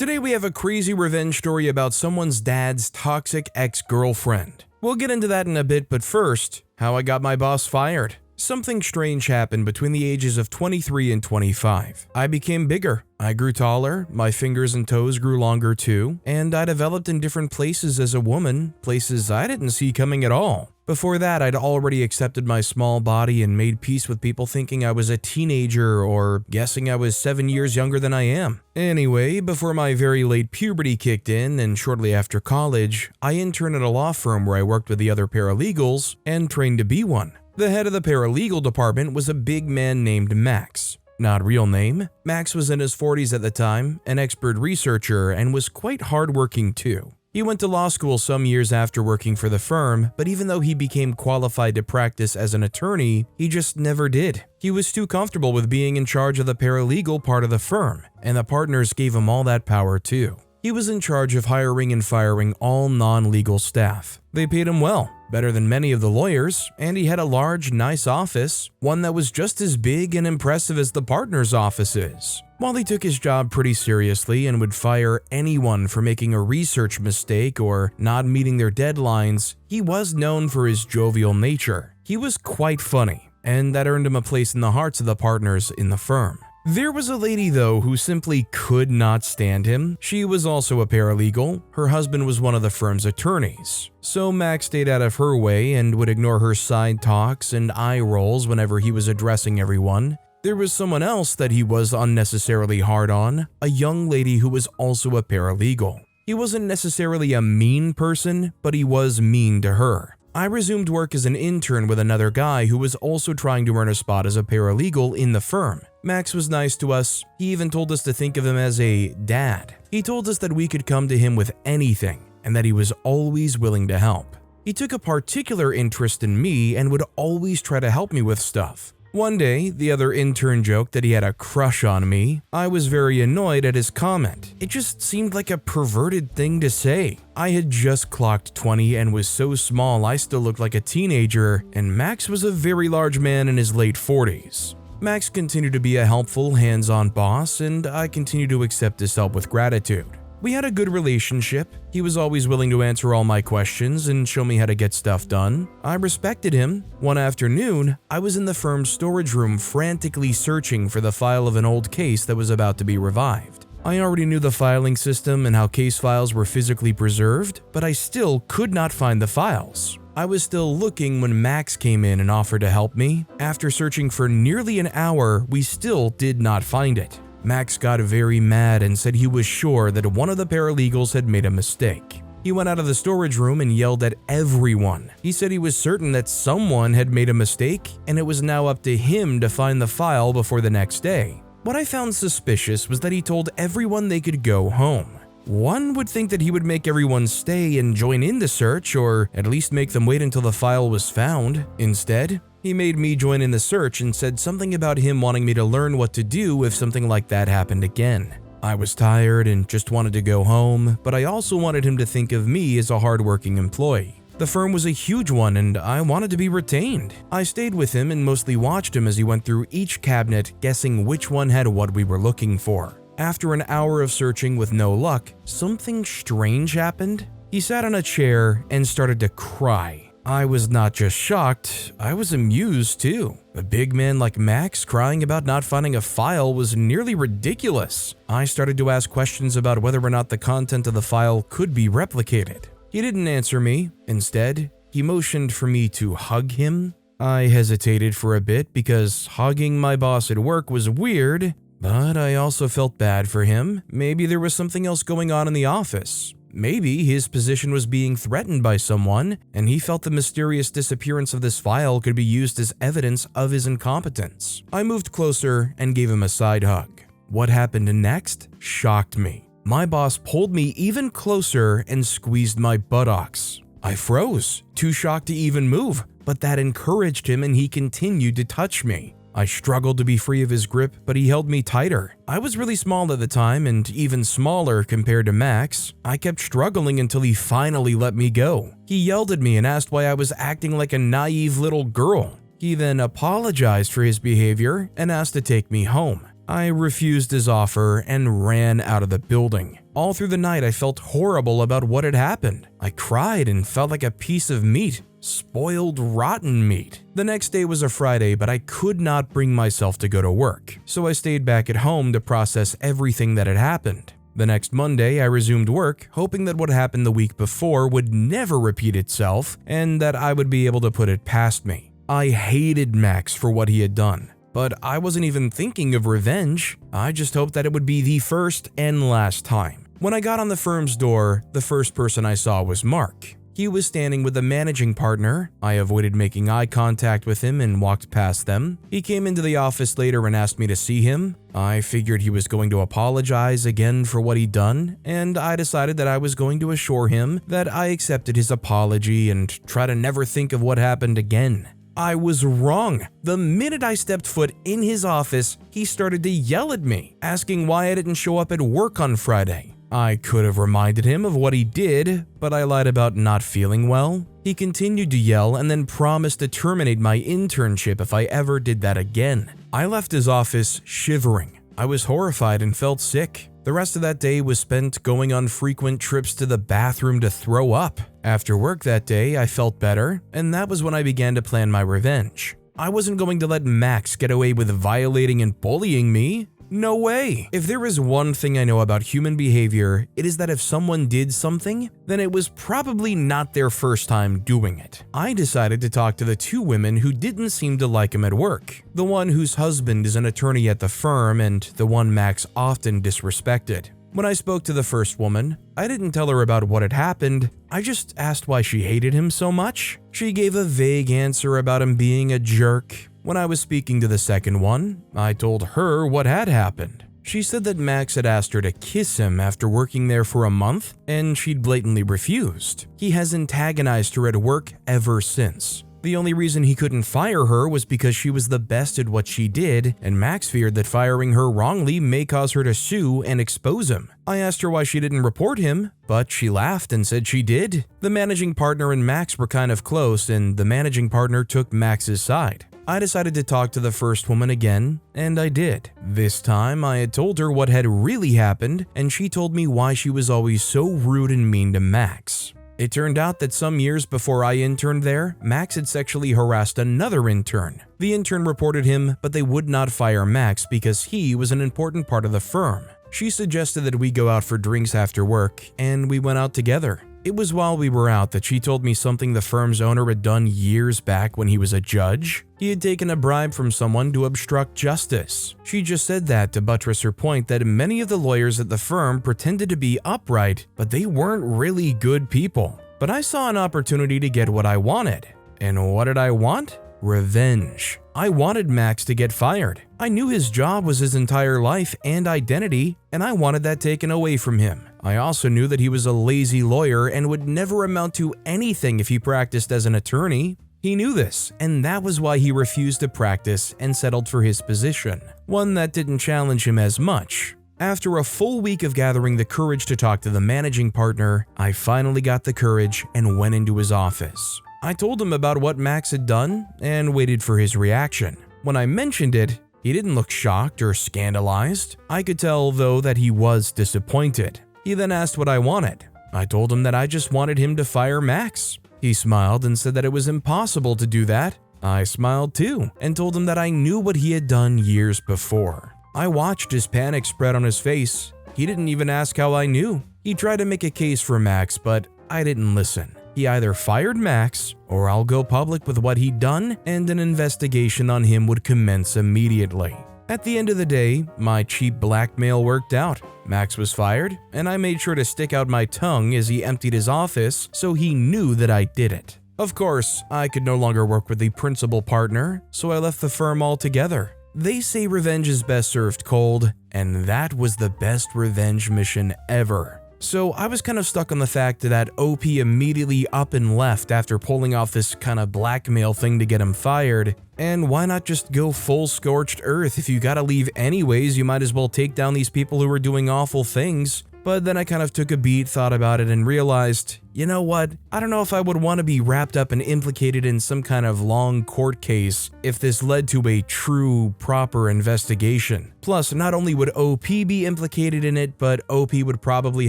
Today we have a crazy revenge story about someone's dad's toxic ex-girlfriend. We'll get into that in a bit, but first, how I got my boss fired. Something strange happened between the ages of 23 and 25. I became bigger, I grew taller, my fingers and toes grew longer too, and I developed in different places as a woman, places I didn't see coming at all. Before that, I'd already accepted my small body and made peace with people thinking I was a teenager or guessing I was 7 years younger than I am. Anyway, before my very late puberty kicked in and shortly after college, I interned at a law firm where I worked with the other paralegals and trained to be one. The head of the paralegal department was a big man named Max. Not real name. Max was in his 40s at the time, an expert researcher, and was quite hardworking too. He went to law school some years after working for the firm, but even though he became qualified to practice as an attorney, he just never did. He was too comfortable with being in charge of the paralegal part of the firm, and the partners gave him all that power too. He was in charge of hiring and firing all non-legal staff. They paid him well, better than many of the lawyers, and he had a large, nice office, one that was just as big and impressive as the partners' offices. While he took his job pretty seriously and would fire anyone for making a research mistake or not meeting their deadlines, he was known for his jovial nature. He was quite funny, and that earned him a place in the hearts of the partners in the firm. There was a lady though who simply could not stand him. She was also a paralegal. Her husband was one of the firm's attorneys. So Max stayed out of her way and would ignore her side talks and eye rolls whenever he was addressing everyone. There was someone else that he was unnecessarily hard on, a young lady who was also a paralegal. He wasn't necessarily a mean person, but he was mean to her. I resumed work as an intern with another guy who was also trying to earn a spot as a paralegal in the firm. Max was nice to us. He even told us to think of him as a dad. He told us that we could come to him with anything and that he was always willing to help. He took a particular interest in me and would always try to help me with stuff. One day, the other intern joked that he had a crush on me. I was very annoyed at his comment. It just seemed like a perverted thing to say. I had just clocked 20 and was so small I still looked like a teenager, and Max was a very large man in his late 40s. Max continued to be a helpful, hands-on boss, and I continued to accept his help with gratitude. We had a good relationship. He was always willing to answer all my questions and show me how to get stuff done. I respected him. One afternoon, I was in the firm's storage room frantically searching for the file of an old case that was about to be revived. I already knew the filing system and how case files were physically preserved, but I still could not find the files. I was still looking when Max came in and offered to help me. After searching for nearly an hour, we still did not find it. Max got very mad and said he was sure that one of the paralegals had made a mistake. He went out of the storage room and yelled at everyone. He said he was certain that someone had made a mistake and it was now up to him to find the file before the next day. What I found suspicious was that he told everyone they could go home. One would think that he would make everyone stay and join in the search, or at least make them wait until the file was found. Instead, he made me join in the search and said something about him wanting me to learn what to do if something like that happened again. I was tired and just wanted to go home, but I also wanted him to think of me as a hardworking employee. The firm was a huge one and I wanted to be retained. I stayed with him and mostly watched him as he went through each cabinet, guessing which one had what we were looking for. After an hour of searching with no luck, something strange happened. He sat on a chair and started to cry. I was not just shocked, I was amused too. A big man like Max crying about not finding a file was nearly ridiculous. I started to ask questions about whether or not the content of the file could be replicated. He didn't answer me. Instead, he motioned for me to hug him. I hesitated for a bit because hugging my boss at work was weird, but I also felt bad for him. Maybe there was something else going on in the office. Maybe his position was being threatened by someone, and he felt the mysterious disappearance of this file could be used as evidence of his incompetence. I moved closer and gave him a side hug. What happened next shocked me. My boss pulled me even closer and squeezed my buttocks. I froze, too shocked to even move, but that encouraged him and he continued to touch me. I struggled to be free of his grip, but he held me tighter. I was really small at the time and even smaller compared to Max. I kept struggling until he finally let me go. He yelled at me and asked why I was acting like a naive little girl. He then apologized for his behavior and asked to take me home. I refused his offer and ran out of the building. All through the night, I felt horrible about what had happened. I cried and felt like a piece of meat. Spoiled, rotten meat. The next day was a Friday, but I could not bring myself to go to work, so I stayed back at home to process everything that had happened. The next Monday, I resumed work, hoping that what happened the week before would never repeat itself and that I would be able to put it past me. I hated Max for what he had done, but I wasn't even thinking of revenge. I just hoped that it would be the first and last time. When I got on the firm's door, the first person I saw was Mark. He was standing with a managing partner. I avoided making eye contact with him and walked past them. He came into the office later and asked me to see him. I figured he was going to apologize again for what he'd done, and I decided that I was going to assure him that I accepted his apology and try to never think of what happened again. I was wrong. The minute I stepped foot in his office, he started to yell at me, asking why I didn't show up at work on Friday. I could have reminded him of what he did, but I lied about not feeling well. He continued to yell and then promised to terminate my internship if I ever did that again. I left his office shivering. I was horrified and felt sick. The rest of that day was spent going on frequent trips to the bathroom to throw up. After work that day, I felt better, and that was when I began to plan my revenge. I wasn't going to let Max get away with violating and bullying me. No way. If there is one thing I know about human behavior, it is that if someone did something, then it was probably not their first time doing it. I decided to talk to the two women who didn't seem to like him at work. The one whose husband is an attorney at the firm and the one Max often disrespected. When I spoke to the first woman, I didn't tell her about what had happened. I just asked why she hated him so much. She gave a vague answer about him being a jerk. When I was speaking to the second one, I told her what had happened. She said that Max had asked her to kiss him after working there for a month, and she'd blatantly refused. He has antagonized her at work ever since. The only reason he couldn't fire her was because she was the best at what she did, and Max feared that firing her wrongly may cause her to sue and expose him. I asked her why she didn't report him, but she laughed and said she did. The managing partner and Max were kind of close, and the managing partner took Max's side. I decided to talk to the first woman again, and I did. This time, I had told her what had really happened, and she told me why she was always so rude and mean to Max. It turned out that some years before I interned there, Max had sexually harassed another intern. The intern reported him, but they would not fire Max because he was an important part of the firm. She suggested that we go out for drinks after work, and we went out together. It was while we were out that she told me something the firm's owner had done years back when he was a judge. He had taken a bribe from someone to obstruct justice. She just said that to buttress her point that many of the lawyers at the firm pretended to be upright, but they weren't really good people. But I saw an opportunity to get what I wanted. And what did I want? Revenge. I wanted Max to get fired. I knew his job was his entire life and identity, and I wanted that taken away from him. I also knew that he was a lazy lawyer and would never amount to anything if he practiced as an attorney. He knew this, and that was why he refused to practice and settled for his position, one that didn't challenge him as much. After a full week of gathering the courage to talk to the managing partner, I finally got the courage and went into his office. I told him about what Max had done and waited for his reaction. When I mentioned it, he didn't look shocked or scandalized. I could tell, though, that he was disappointed. He then asked what I wanted. I told him that I just wanted him to fire Max. He smiled and said that it was impossible to do that. I smiled too and told him that I knew what he had done years before. I watched his panic spread on his face. He didn't even ask how I knew. He tried to make a case for Max, but I didn't listen. He either fired Max, or I'll go public with what he'd done, and an investigation on him would commence immediately. At the end of the day, my cheap blackmail worked out. Max was fired, and I made sure to stick out my tongue as he emptied his office so he knew that I did it. Of course, I could no longer work with the principal partner, so I left the firm altogether. They say revenge is best served cold, and that was the best revenge mission ever. So I was kind of stuck on the fact that OP immediately up and left after pulling off this kind of blackmail thing to get him fired. And why not just go full scorched earth? If you gotta leave anyways, you might as well take down these people who are doing awful things. But then I kind of took a beat, thought about it, and realized, you know what? I don't know if I would want to be wrapped up and implicated in some kind of long court case if this led to a true, proper investigation. Plus, not only would OP be implicated in it, but OP would probably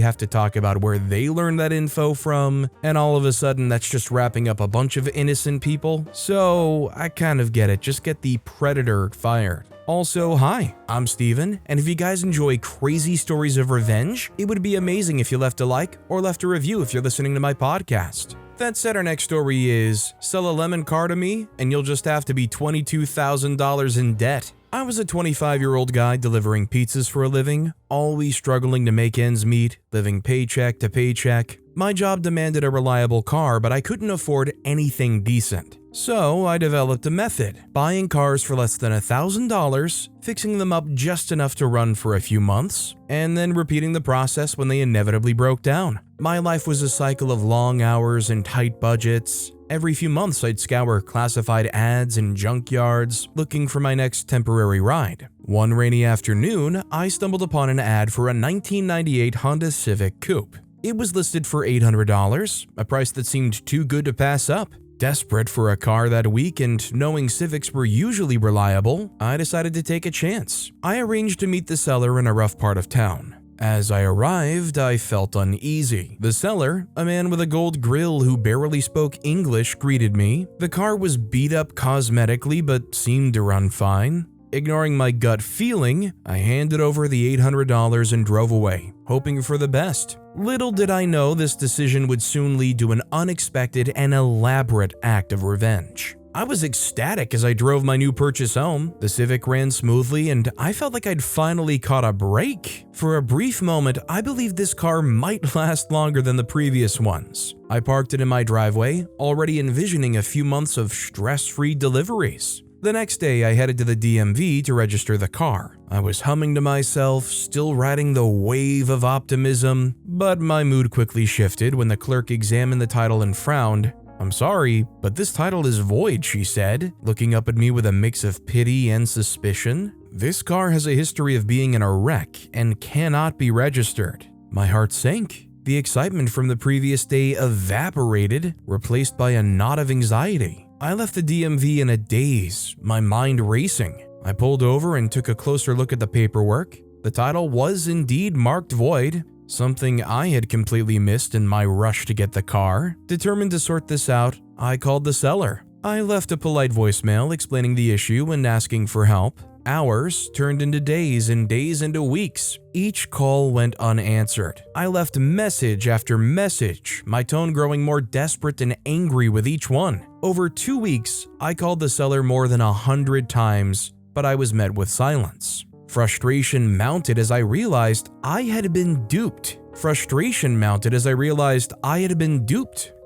have to talk about where they learned that info from, and all of a sudden that's just wrapping up a bunch of innocent people. So, I kind of get it. Just get the predator fired. Also, hi, I'm Steven, and if you guys enjoy crazy stories of revenge, it would be amazing if you left a like or left a review if you're listening to my podcast. That said, our next story is, sell a lemon car to me, and you'll just have to be $22,000 in debt. I was a 25-year-old guy delivering pizzas for a living, always struggling to make ends meet, living paycheck to paycheck. My job demanded a reliable car, but I couldn't afford anything decent. So I developed a method, buying cars for less than $1,000, fixing them up just enough to run for a few months, and then repeating the process when they inevitably broke down. My life was a cycle of long hours and tight budgets. Every few months I'd scour classified ads and junkyards, looking for my next temporary ride. One rainy afternoon, I stumbled upon an ad for a 1998 Honda Civic Coupe. It was listed for $800, a price that seemed too good to pass up. Desperate for a car that week and knowing Civics were usually reliable, I decided to take a chance. I arranged to meet the seller in a rough part of town. As I arrived, I felt uneasy. The seller, a man with a gold grill who barely spoke English, greeted me. The car was beat up cosmetically but seemed to run fine. Ignoring my gut feeling, I handed over the $800 and drove away, hoping for the best. Little did I know this decision would soon lead to an unexpected and elaborate act of revenge. I was ecstatic as I drove my new purchase home. The Civic ran smoothly and I felt like I'd finally caught a break. For a brief moment, I believed this car might last longer than the previous ones. I parked it in my driveway, already envisioning a few months of stress-free deliveries. The next day, I headed to the DMV to register the car. I was humming to myself, still riding the wave of optimism, but my mood quickly shifted when the clerk examined the title and frowned. "I'm sorry, but this title is void," she said, looking up at me with a mix of pity and suspicion. "This car has a history of being in a wreck and cannot be registered." My heart sank. The excitement from the previous day evaporated, replaced by a knot of anxiety. I left the DMV in a daze, my mind racing. I pulled over and took a closer look at the paperwork. The title was indeed marked void, something I had completely missed in my rush to get the car. Determined to sort this out, I called the seller. I left a polite voicemail explaining the issue and asking for help. Hours turned into days and days into weeks. Each call went unanswered. I left message after message, my tone growing more desperate and angry with each one. Over 2 weeks, I called the seller more than 100 times, but I was met with silence. Frustration mounted as I realized I had been duped.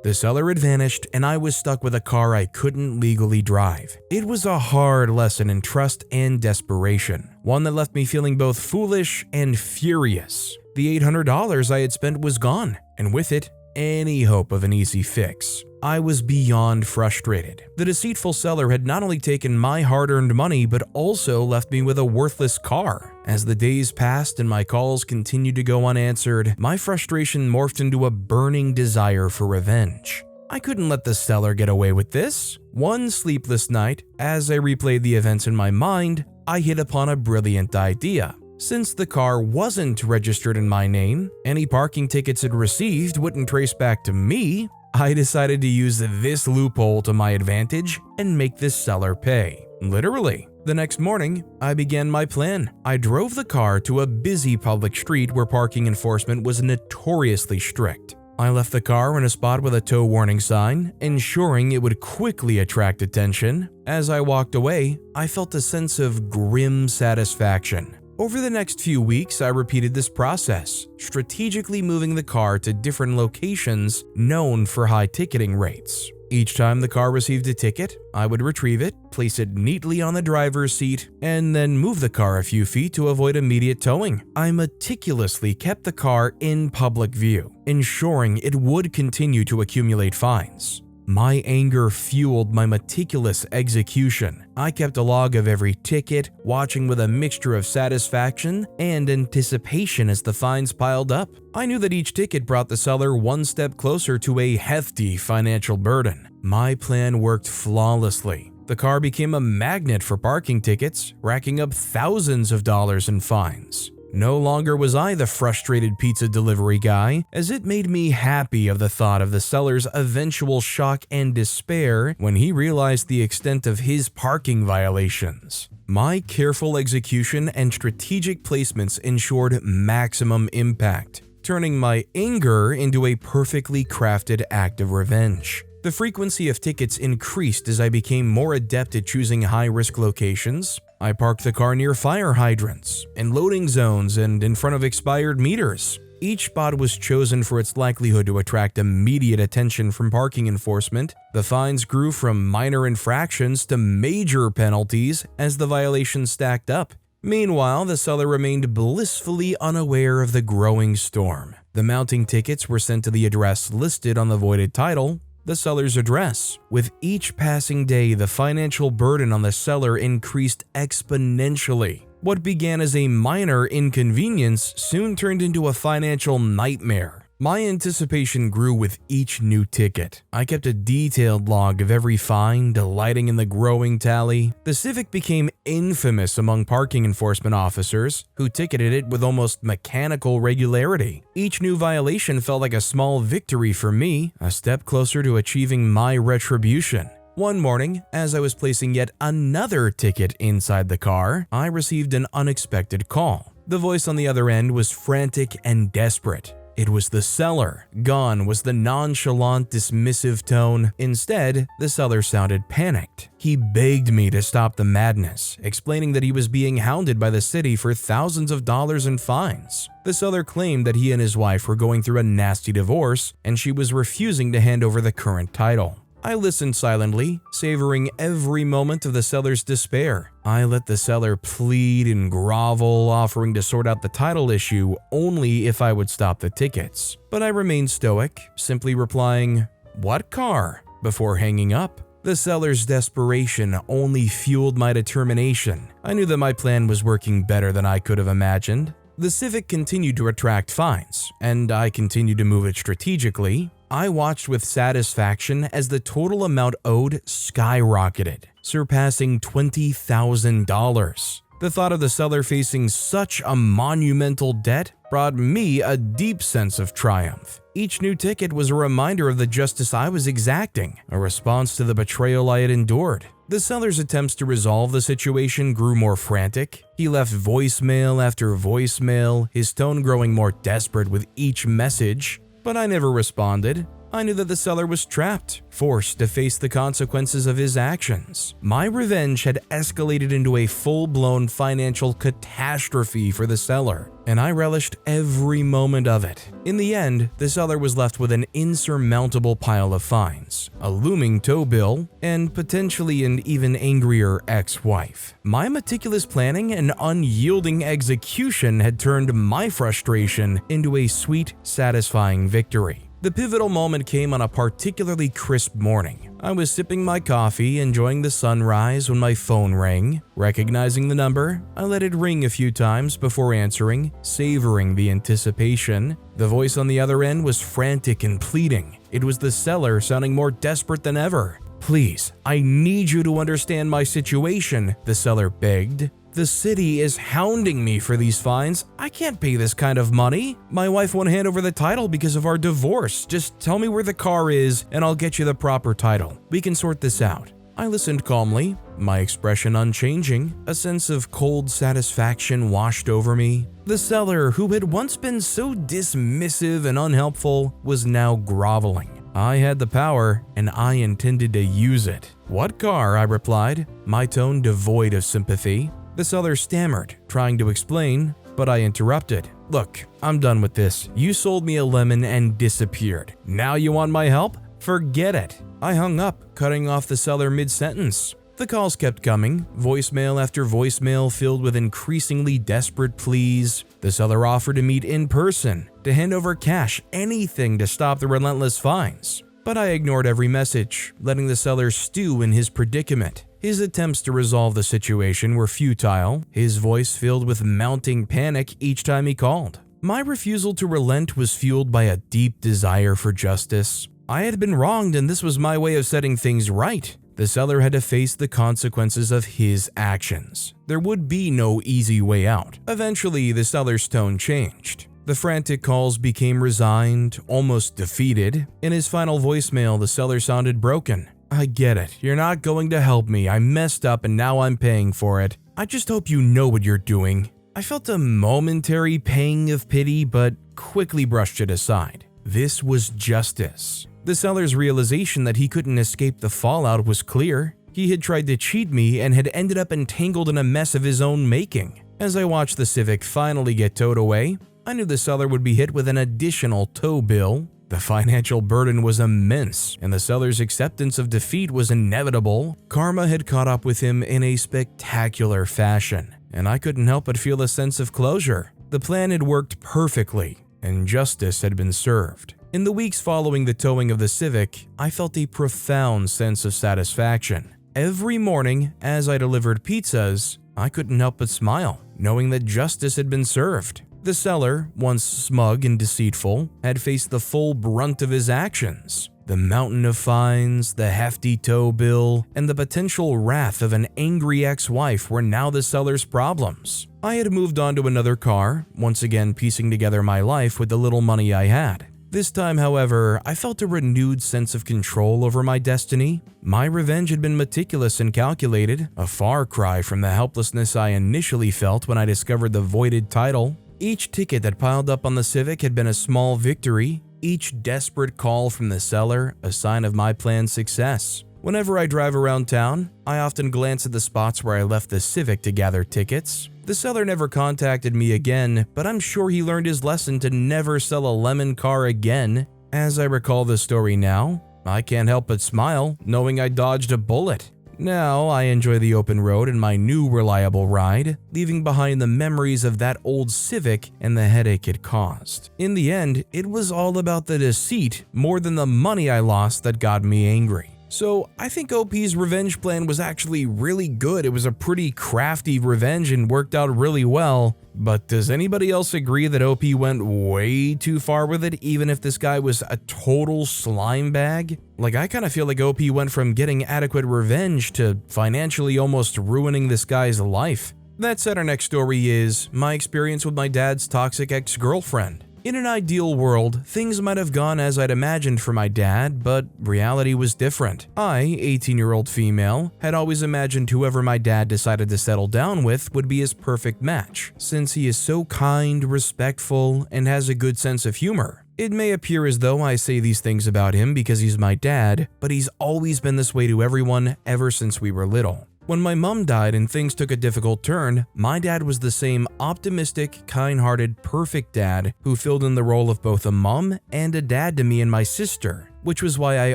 The seller had vanished and I was stuck with a car I couldn't legally drive. It was a hard lesson in trust and desperation, one that left me feeling both foolish and furious. The $800 I had spent was gone, and with it, any hope of an easy fix. I was beyond frustrated. The deceitful seller had not only taken my hard-earned money, but also left me with a worthless car. As the days passed and my calls continued to go unanswered, my frustration morphed into a burning desire for revenge. I couldn't let the seller get away with this. One sleepless night, as I replayed the events in my mind, I hit upon a brilliant idea. Since the car wasn't registered in my name, any parking tickets it received wouldn't trace back to me, I decided to use this loophole to my advantage and make this seller pay. Literally. The next morning, I began my plan. I drove the car to a busy public street where parking enforcement was notoriously strict. I left the car in a spot with a tow warning sign, ensuring it would quickly attract attention. As I walked away, I felt a sense of grim satisfaction. Over the next few weeks, I repeated this process, strategically moving the car to different locations known for high ticketing rates. Each time the car received a ticket, I would retrieve it, place it neatly on the driver's seat, and then move the car a few feet to avoid immediate towing. I meticulously kept the car in public view, ensuring it would continue to accumulate fines. My anger fueled my meticulous execution. I kept a log of every ticket, watching with a mixture of satisfaction and anticipation as the fines piled up. I knew that each ticket brought the seller one step closer to a hefty financial burden. My plan worked flawlessly. The car became a magnet for parking tickets, racking up thousands of dollars in fines. No longer was I the frustrated pizza delivery guy, as it made me happy of the thought of the seller's eventual shock and despair when he realized the extent of his parking violations. My careful execution and strategic placements ensured maximum impact, turning my anger into a perfectly crafted act of revenge. The frequency of tickets increased as I became more adept at choosing high-risk locations. I parked the car near fire hydrants, in loading zones, and in front of expired meters. Each spot was chosen for its likelihood to attract immediate attention from parking enforcement. The fines grew from minor infractions to major penalties as the violations stacked up. Meanwhile, the seller remained blissfully unaware of the growing storm. The mounting tickets were sent to the address listed on the voided title, the seller's address. With each passing day, the financial burden on the seller increased exponentially. What began as a minor inconvenience soon turned into a financial nightmare. My anticipation grew with each new ticket. I kept a detailed log of every fine, delighting in the growing tally. The Civic became infamous among parking enforcement officers, who ticketed it with almost mechanical regularity. Each new violation felt like a small victory for me, a step closer to achieving my retribution. One morning, as I was placing yet another ticket inside the car, I received an unexpected call. The voice on the other end was frantic and desperate. It was the seller. Gone was the nonchalant, dismissive tone. Instead, the seller sounded panicked. He begged me to stop the madness, explaining that he was being hounded by the city for thousands of dollars in fines. The seller claimed that he and his wife were going through a nasty divorce, and she was refusing to hand over the current title. I listened silently, savoring every moment of the seller's despair. I let the seller plead and grovel, offering to sort out the title issue only if I would stop the tickets. But I remained stoic, simply replying, "What car?" before hanging up. The seller's desperation only fueled my determination. I knew that my plan was working better than I could have imagined. The Civic continued to attract fines, and I continued to move it strategically. I watched with satisfaction as the total amount owed skyrocketed, surpassing $20,000. The thought of the seller facing such a monumental debt brought me a deep sense of triumph. Each new ticket was a reminder of the justice I was exacting, a response to the betrayal I had endured. The seller's attempts to resolve the situation grew more frantic. He left voicemail after voicemail, his tone growing more desperate with each message. But I never responded. I knew that the seller was trapped, forced to face the consequences of his actions. My revenge had escalated into a full-blown financial catastrophe for the seller, and I relished every moment of it. In the end, the seller was left with an insurmountable pile of fines, a looming tow bill, and potentially an even angrier ex-wife. My meticulous planning and unyielding execution had turned my frustration into a sweet, satisfying victory. The pivotal moment came on a particularly crisp morning. I was sipping my coffee, enjoying the sunrise when my phone rang. Recognizing the number, I let it ring a few times before answering, savoring the anticipation. The voice on the other end was frantic and pleading. It was the seller sounding more desperate than ever. "Please, I need you to understand my situation," the seller begged. "The city is hounding me for these fines. I can't pay this kind of money. My wife won't hand over the title because of our divorce. Just tell me where the car is and I'll get you the proper title. We can sort this out." I listened calmly, my expression unchanging. A sense of cold satisfaction washed over me. The seller, who had once been so dismissive and unhelpful, was now groveling. I had the power, and I intended to use it. "What car?" I replied, my tone devoid of sympathy. The seller stammered, trying to explain, but I interrupted. "Look, I'm done with this. You sold me a lemon and disappeared. Now you want my help? Forget it." I hung up, cutting off the seller mid-sentence. The calls kept coming, voicemail after voicemail filled with increasingly desperate pleas. The seller offered to meet in person, to hand over cash, anything to stop the relentless fines. but I ignored every message, letting the seller stew in his predicament. His attempts to resolve the situation were futile, his voice filled with mounting panic each time he called. My refusal to relent was fueled by a deep desire for justice. I had been wronged and this was my way of setting things right. The seller had to face the consequences of his actions. There would be no easy way out. Eventually, the seller's tone changed. The frantic calls became resigned, almost defeated. In his final voicemail, the seller sounded broken. "I get it. You're not going to help me. I messed up and now I'm paying for it. I just hope you know what you're doing." I felt a momentary pang of pity, but quickly brushed it aside. This was justice. The seller's realization that he couldn't escape the fallout was clear. He had tried to cheat me and had ended up entangled in a mess of his own making. As I watched the Civic finally get towed away, I knew the seller would be hit with an additional tow bill. The financial burden was immense, and the seller's acceptance of defeat was inevitable. Karma had caught up with him in a spectacular fashion, and I couldn't help but feel a sense of closure. The plan had worked perfectly, and justice had been served. In the weeks following the towing of the Civic, I felt a profound sense of satisfaction. Every morning, as I delivered pizzas, I couldn't help but smile, knowing that justice had been served. The seller, once smug and deceitful, had faced the full brunt of his actions. The mountain of fines, the hefty tow bill, and the potential wrath of an angry ex-wife were now the seller's problems. I had moved on to another car, once again piecing together my life with the little money I had. This time, however, I felt a renewed sense of control over my destiny. My revenge had been meticulous and calculated, a far cry from the helplessness I initially felt when I discovered the voided title. Each ticket that piled up on the Civic had been a small victory, each desperate call from the seller a sign of my plan's success. Whenever I drive around town, I often glance at the spots where I left the Civic to gather tickets. The seller never contacted me again, but I'm sure he learned his lesson to never sell a lemon car again. As I recall the story now, I can't help but smile, knowing I dodged a bullet. Now I enjoy the open road and my new reliable ride, leaving behind the memories of that old Civic and the headache it caused. In the end, it was all about the deceit more than the money I lost that got me angry. So I think OP's revenge plan was actually really good. It was a pretty crafty revenge and worked out really well. But does anybody else agree that OP went way too far with it, even if this guy was a total slime bag? Like, I kind of feel like OP went from getting adequate revenge to financially almost ruining this guy's life. That said, our next story is my experience with my dad's toxic ex-girlfriend. In an ideal world, things might have gone as I'd imagined for my dad, but reality was different. I, 18-year-old female, had always imagined whoever my dad decided to settle down with would be his perfect match, since he is so kind, respectful, and has a good sense of humor. It may appear as though I say these things about him because he's my dad, but he's always been this way to everyone ever since we were little. When my mom died and things took a difficult turn, my dad was the same optimistic, kind-hearted, perfect dad who filled in the role of both a mom and a dad to me and my sister, which was why I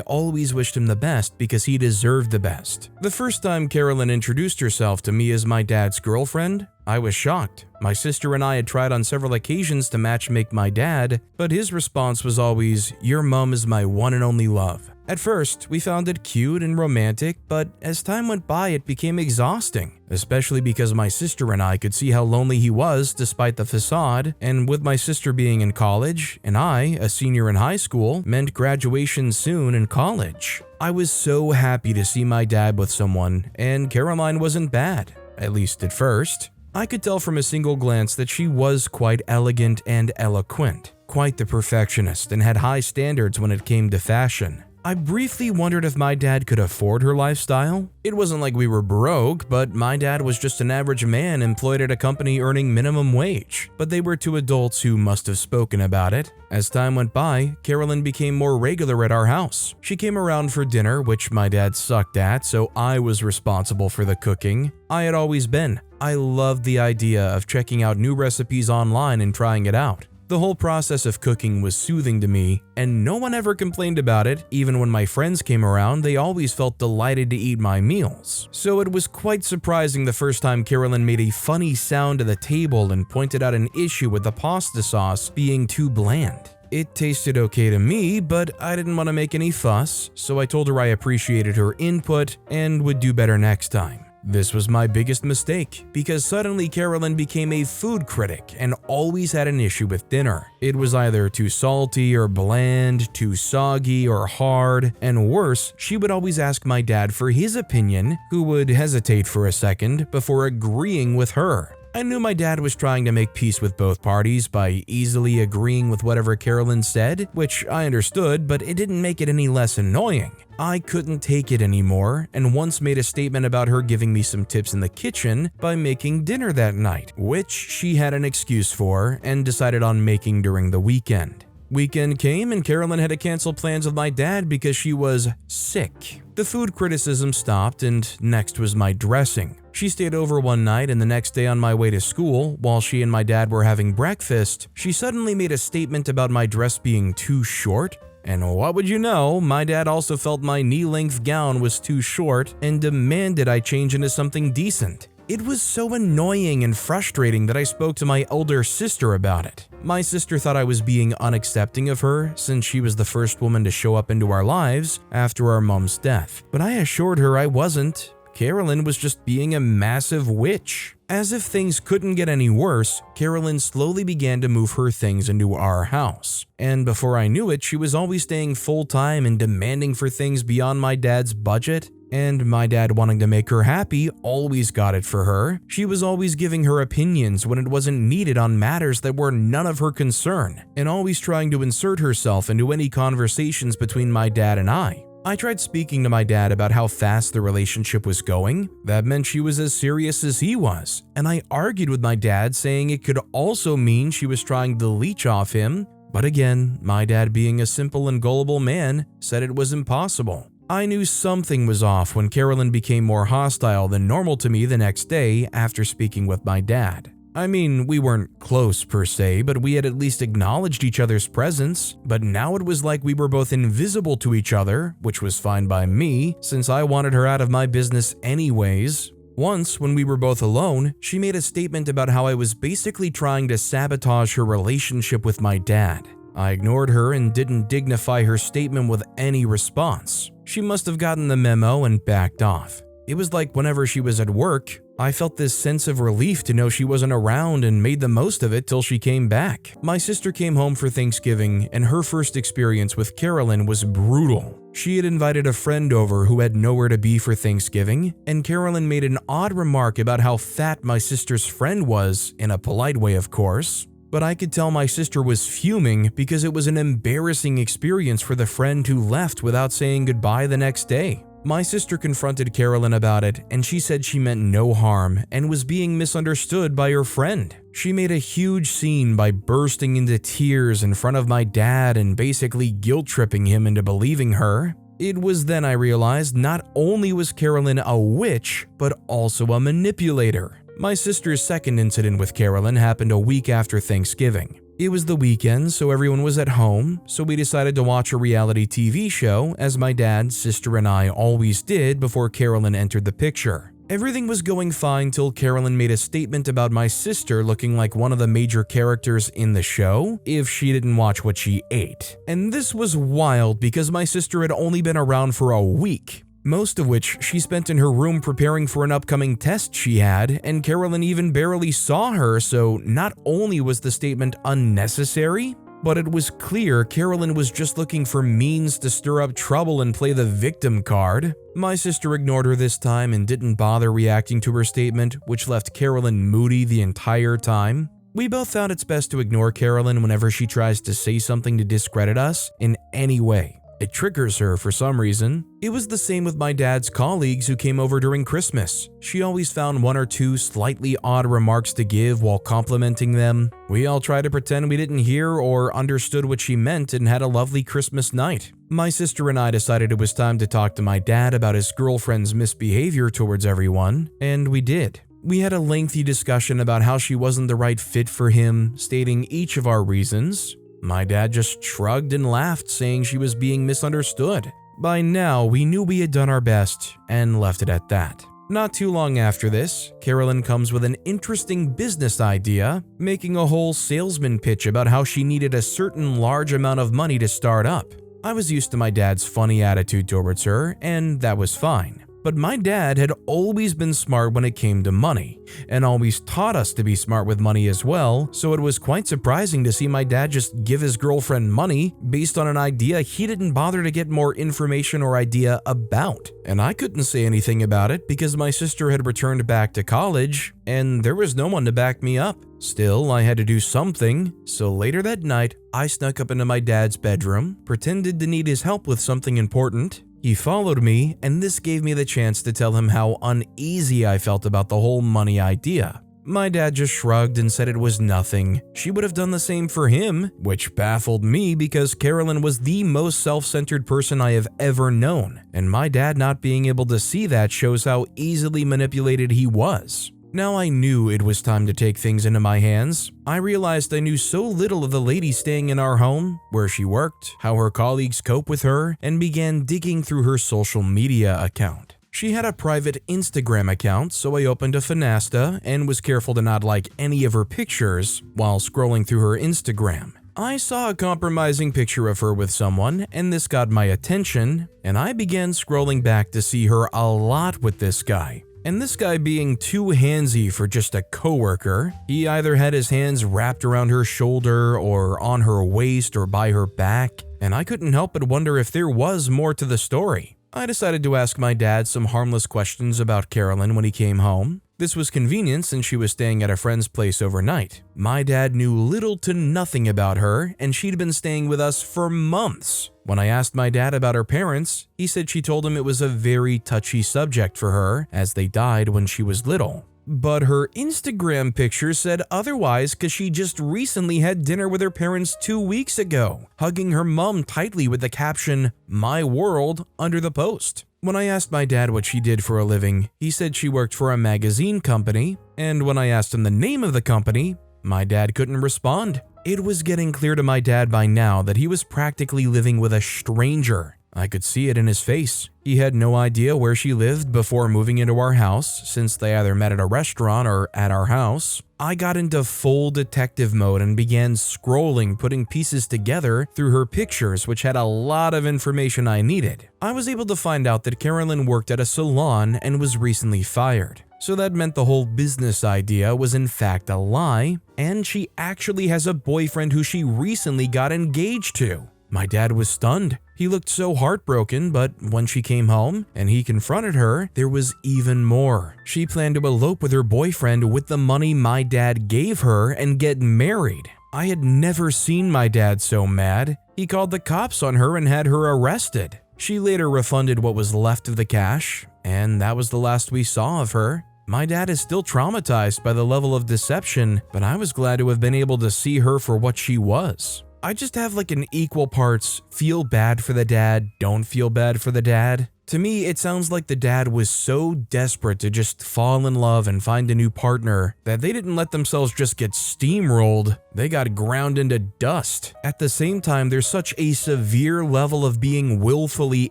always wished him the best because he deserved the best. The first time Carolyn introduced herself to me as my dad's girlfriend, I was shocked. My sister and I had tried on several occasions to matchmake my dad, but his response was always, "Your mom is my one and only love." At first, we found it cute and romantic, but as time went by, it became exhausting, especially because my sister and I could see how lonely he was despite the facade, and with my sister being in college, and I, a senior in high school, meant graduation soon in college. I was so happy to see my dad with someone, and Caroline wasn't bad, at least at first. I could tell from a single glance that she was quite elegant and eloquent, quite the perfectionist, and had high standards when it came to fashion. I briefly wondered if my dad could afford her lifestyle. It wasn't like we were broke, but my dad was just an average man employed at a company earning minimum wage. But they were two adults who must have spoken about it. As time went by, Carolyn became more regular at our house. She came around for dinner, which my dad sucked at, so I was responsible for the cooking. I had always been. I loved the idea of checking out new recipes online and trying it out. The whole process of cooking was soothing to me, and no one ever complained about it. Even when my friends came around, they always felt delighted to eat my meals. So it was quite surprising the first time Carolyn made a funny sound at the table and pointed out an issue with the pasta sauce being too bland. It tasted okay to me, but I didn't want to make any fuss, so I told her I appreciated her input and would do better next time. This was my biggest mistake, because suddenly Carolyn became a food critic and always had an issue with dinner. It was either too salty or bland, too soggy or hard, and worse, she would always ask my dad for his opinion, who would hesitate for a second before agreeing with her. I knew my dad was trying to make peace with both parties by easily agreeing with whatever Carolyn said, which I understood, but it didn't make it any less annoying. I couldn't take it anymore, and once made a statement about her giving me some tips in the kitchen by making dinner that night, which she had an excuse for and decided on making during the weekend. Weekend came and Carolyn had to cancel plans with my dad because she was sick. The food criticism stopped, and next was my dressing. She stayed over one night, and the next day on my way to school, while she and my dad were having breakfast, she suddenly made a statement about my dress being too short. And what would you know, my dad also felt my knee-length gown was too short and demanded I change into something decent. It was so annoying and frustrating that I spoke to my older sister about it. My sister thought I was being unaccepting of her since she was the first woman to show up into our lives after our mom's death, but I assured her I wasn't. Carolyn was just being a massive witch. As if things couldn't get any worse, Carolyn slowly began to move her things into our house. And before I knew it, she was always staying full-time and demanding for things beyond my dad's budget. And my dad, wanting to make her happy, always got it for her. She was always giving her opinions when it wasn't needed on matters that were none of her concern, and always trying to insert herself into any conversations between my dad and I. I tried speaking to my dad about how fast the relationship was going. That meant she was as serious as he was. And I argued with my dad, saying it could also mean she was trying to leech off him. But again, my dad, being a simple and gullible man, said it was impossible. I knew something was off when Carolyn became more hostile than normal to me the next day after speaking with my dad. I mean, we weren't close per se, but we had at least acknowledged each other's presence. But now it was like we were both invisible to each other, which was fine by me, since I wanted her out of my business anyways. Once, when we were both alone, she made a statement about how I was basically trying to sabotage her relationship with my dad. I ignored her and didn't dignify her statement with any response. She must have gotten the memo and backed off. It was like whenever she was at work, I felt this sense of relief to know she wasn't around and made the most of it till she came back. My sister came home for Thanksgiving, and her first experience with Carolyn was brutal. She had invited a friend over who had nowhere to be for Thanksgiving, and Carolyn made an odd remark about how fat my sister's friend was, in a polite way of course. But I could tell my sister was fuming because it was an embarrassing experience for the friend who left without saying goodbye the next day. My sister confronted Carolyn about it, and she said she meant no harm and was being misunderstood by her friend. She made a huge scene by bursting into tears in front of my dad and basically guilt-tripping him into believing her. It was then I realized not only was Carolyn a witch, but also a manipulator. My sister's second incident with Carolyn happened a week after Thanksgiving. It was the weekend, so everyone was at home, so we decided to watch a reality TV show, as my dad, sister, and I always did before Carolyn entered the picture. Everything was going fine till Carolyn made a statement about my sister looking like one of the major characters in the show if she didn't watch what she ate. And this was wild because my sister had only been around for a week, most of which she spent in her room preparing for an upcoming test she had, and Carolyn even barely saw her, so not only was the statement unnecessary, but it was clear Carolyn was just looking for means to stir up trouble and play the victim card. My sister ignored her this time and didn't bother reacting to her statement, which left Carolyn moody the entire time. We both found it's best to ignore Carolyn whenever she tries to say something to discredit us in any way. It triggers her for some reason. It was the same with my dad's colleagues who came over during Christmas. She always found one or two slightly odd remarks to give while complimenting them. We all tried to pretend we didn't hear or understood what she meant and had a lovely Christmas night. My sister and I decided it was time to talk to my dad about his girlfriend's misbehavior towards everyone, and we did. We had a lengthy discussion about how she wasn't the right fit for him, stating each of our reasons. My dad just shrugged and laughed, saying she was being misunderstood. By now, we knew we had done our best and left it at that. Not too long after this, Carolyn comes with an interesting business idea, making a whole salesman pitch about how she needed a certain large amount of money to start up. I was used to my dad's funny attitude towards her, and that was fine. But my dad had always been smart when it came to money, and always taught us to be smart with money as well, so it was quite surprising to see my dad just give his girlfriend money based on an idea he didn't bother to get more information or idea about. And I couldn't say anything about it because my sister had returned back to college, and there was no one to back me up. Still, I had to do something, so later that night, I snuck up into my dad's bedroom, pretended to need his help with something important. He followed me, and this gave me the chance to tell him how uneasy I felt about the whole money idea. My dad just shrugged and said it was nothing. She would have done the same for him, which baffled me because Carolyn was the most self-centered person I have ever known, and my dad not being able to see that shows how easily manipulated he was. Now I knew it was time to take things into my hands. I realized I knew so little of the lady staying in our home, where she worked, how her colleagues cope with her, and began digging through her social media account. She had a private Instagram account, so I opened a Finasta and was careful to not like any of her pictures while scrolling through her Instagram. I saw a compromising picture of her with someone, and this got my attention, and I began scrolling back to see her a lot with this guy. And this guy being too handsy for just a coworker, he either had his hands wrapped around her shoulder or on her waist or by her back, and I couldn't help but wonder if there was more to the story. I decided to ask my dad some harmless questions about Carolyn when he came home. This was convenient since she was staying at a friend's place overnight. My dad knew little to nothing about her, and she'd been staying with us for months. When I asked my dad about her parents, he said she told him it was a very touchy subject for her, as they died when she was little. But her Instagram picture said otherwise because she just recently had dinner with her parents 2 weeks ago, hugging her mom tightly with the caption, "My world," under the post. When I asked my dad what she did for a living, he said she worked for a magazine company, and when I asked him the name of the company, my dad couldn't respond. It was getting clear to my dad by now that he was practically living with a stranger. I could see it in his face. He had no idea where she lived before moving into our house, since they either met at a restaurant or at our house. I got into full detective mode and began scrolling, putting pieces together through her pictures, which had a lot of information I needed. I was able to find out that Carolyn worked at a salon and was recently fired. So that meant the whole business idea was in fact a lie, and she actually has a boyfriend who she recently got engaged to. My dad was stunned. He looked so heartbroken, but when she came home and he confronted her, there was even more. She planned to elope with her boyfriend with the money my dad gave her and get married. I had never seen my dad so mad. He called the cops on her and had her arrested. She later refunded what was left of the cash, and that was the last we saw of her. My dad is still traumatized by the level of deception, but I was glad to have been able to see her for what she was. I just have like an equal parts feel bad for the dad, don't feel bad for the dad. To me, it sounds like the dad was so desperate to just fall in love and find a new partner that they didn't let themselves just get steamrolled, they got ground into dust. At the same time, there's such a severe level of being willfully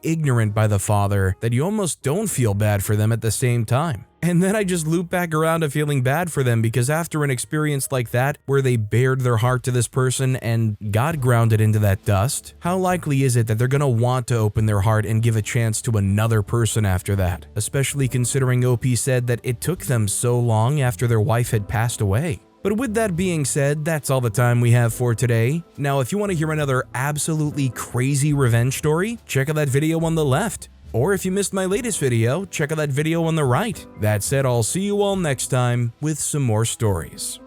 ignorant by the father that you almost don't feel bad for them at the same time. And then I just loop back around to feeling bad for them because after an experience like that, where they bared their heart to this person and got grounded into that dust, how likely is it that they're gonna want to open their heart and give a chance to another person after that? Especially considering OP said that it took them so long after their wife had passed away. But with that being said, that's all the time we have for today. Now, if you want to hear another absolutely crazy revenge story, check out that video on the left. Or if you missed my latest video, check out that video on the right. That said, I'll see you all next time with some more stories.